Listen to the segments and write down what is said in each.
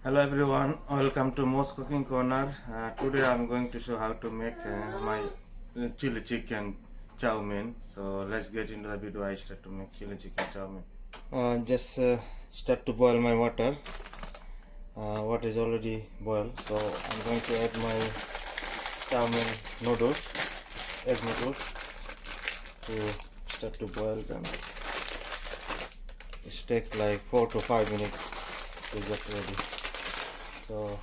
Hello everyone, welcome to Most Cooking Corner. Today I'm going to show how to make my chili chicken chow mein. So let's get into the video. I start to make chili chicken chow mein. Just start to boil my water. Water is already boiled, so I'm going to add my chow mein noodles, egg noodles, to start to boil them. It takes like 4 to 5 minutes to get ready. So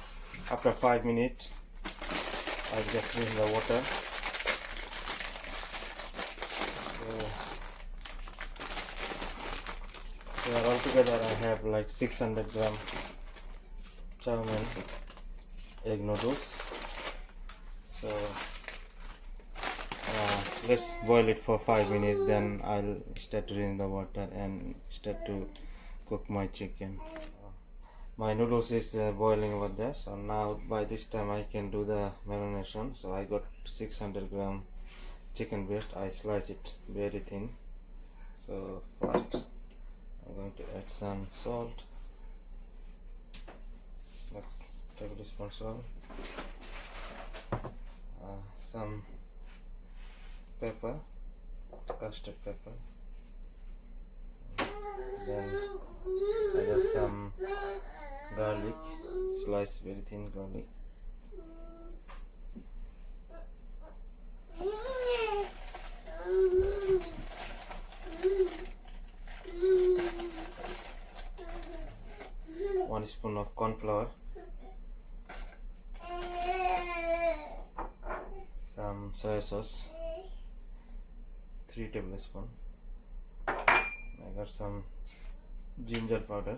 after 5 minutes, I just rinse the water. So altogether I have like 600 gram chow mein egg noodles. So let's boil it for 5 minutes. Then I'll start to rinse the water and start to cook my chicken. My noodles is boiling over there, so now by this time I can do the marination. So I got 600 gram chicken breast. I slice it very thin. So first I'm going to add some salt, like tablespoon salt, some pepper, custard pepper, then I got some garlic, sliced very thin garlic, one spoon of corn flour, some soy sauce, 3 tablespoons. I got some ginger powder,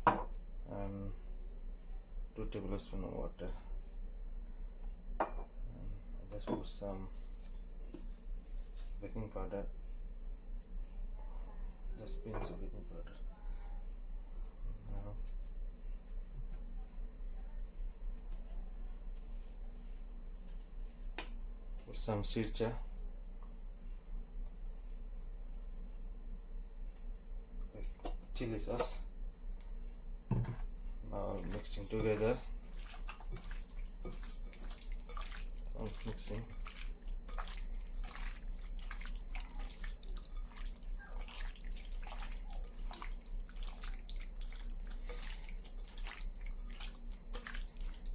and 2 tablespoons of water. And I just put some baking powder, just pinch of baking powder. Now put some sriracha, chili sauce. Now mixing together. Mixing.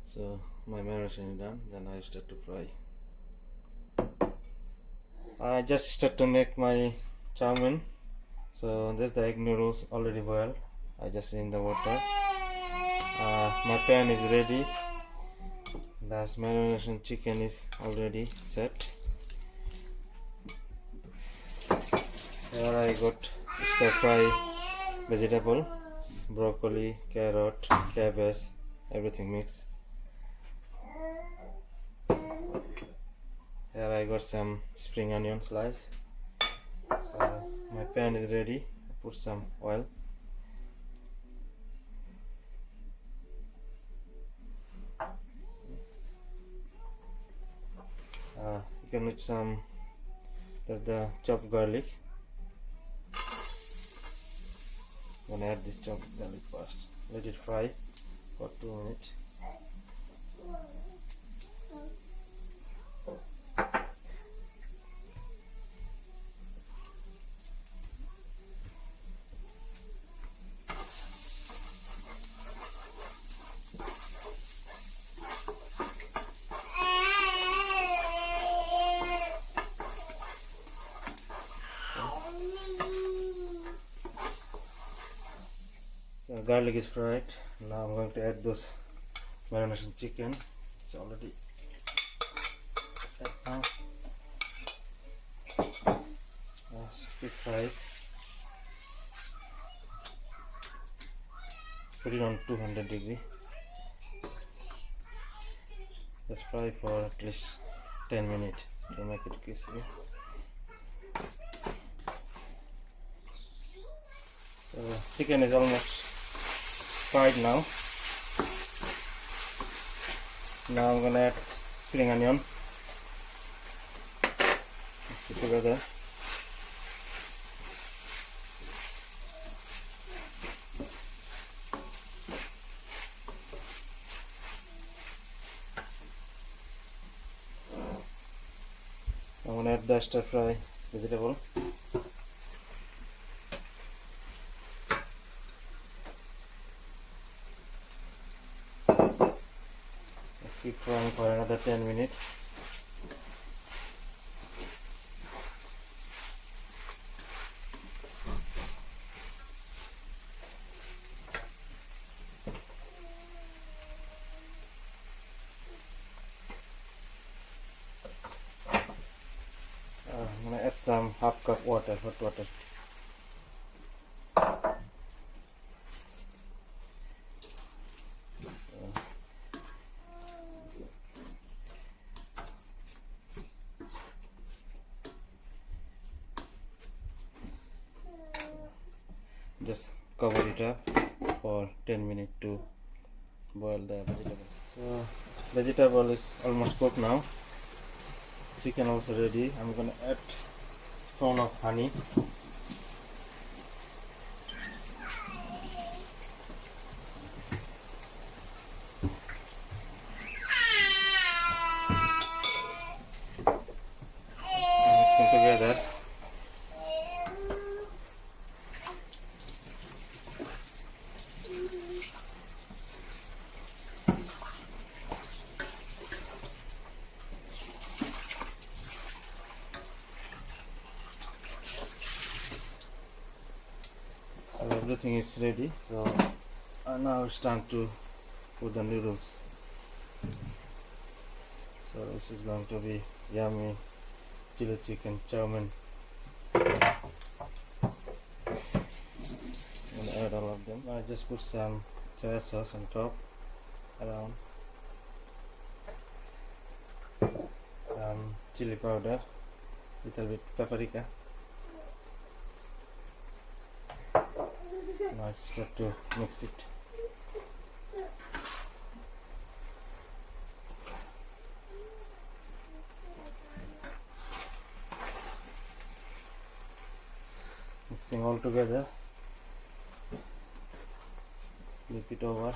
So my marination is done. Then I start to fry. I just start to make my chow mein. So this the egg noodles already boiled. I just in the water. My pan is ready. The marination chicken is already set. Here I got stir fry vegetable, broccoli, carrot, cabbage, everything mixed. Here I got some spring onion slice. So my pan is ready. I put some oil. You can put some, that's the chopped garlic. I'm gonna add this chopped garlic first. Let it fry for 2 minutes. So garlic is fried. Now I'm going to add those marination chicken. It's already set now. Keep fried. Put it on 200 degree. Just fry for at least 10 minutes to make it crispy. So chicken is almost fried now. Now I'm gonna add spring onion. Mix it together. the stir fry vegetable. Keep frying for another 10 minutes. I'm gonna add some half cup water, hot water. Just cover it up for 10 minutes to boil the vegetable. So vegetable is almost cooked now. Chicken also ready. I'm gonna add spoon of honey. Mixing together. So everything is ready. So now it's time to put the noodles. So this is going to be yummy chili chicken chow mein. I'm gonna add all of them. I just put some soy sauce on top, around some chili powder, little bit paprika. Now it's got to mix it. Mixing all together. Flip it over.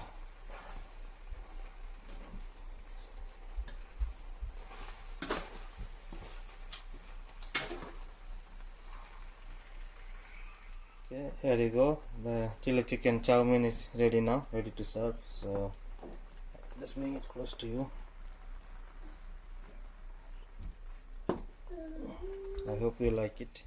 Okay, here you go. The chili chicken chow mein is ready now, ready to serve. So just bring it close to you. I hope you like it.